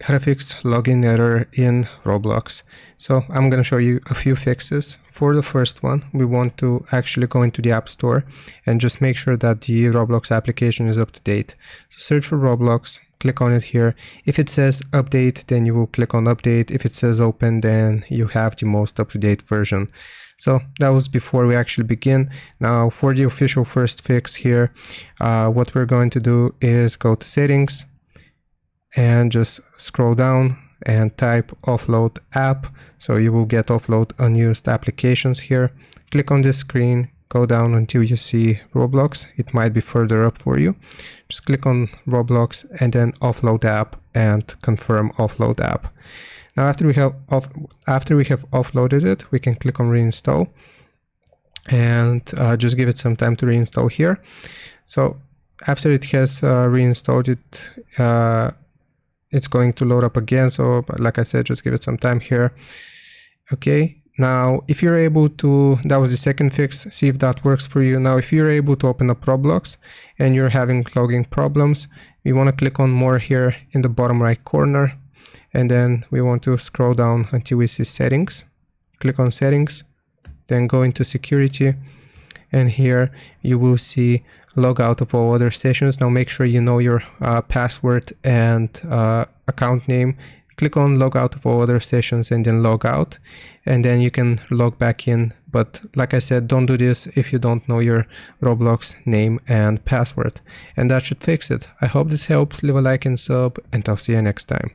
How to fix login error in Roblox. So I'm going to show you a few fixes. For the first one, we want to actually go into the App Store and just make sure that the Roblox application is up to date. So search for Roblox, click on it here. If it says update, then you will click on update. If it says open, then you have the most up-to-date version. So that was before we actually begin. Now for the official first fix here, what we're going to do is go to settings and just scroll down and type offload app. So you will get offload unused applications here. Click on this screen, go down until you see Roblox. It might be further up for you. Just click on Roblox and then offload app and confirm offload app. Now after we have offloaded it, we can click on reinstall and just give it some time to reinstall here. So after it has reinstalled it, it's going to load up again. So like I said, just give it some time here. Okay, now if you're able to, that was the second fix, see if that works for you. Now if you're able to open up Roblox and you're having logging problems, we want to click on more here in the bottom right corner, and then we want to scroll down until we see settings. Click on settings, then go into security, and here you will see log out of all other sessions. Now make sure you know your password and account name. Click on log out of all other sessions and then log out, and then you can log back in. But like I said, don't do this if you don't know your Roblox name and password, and that should fix it. I hope this helps. Leave a like and sub, and I'll see you next time.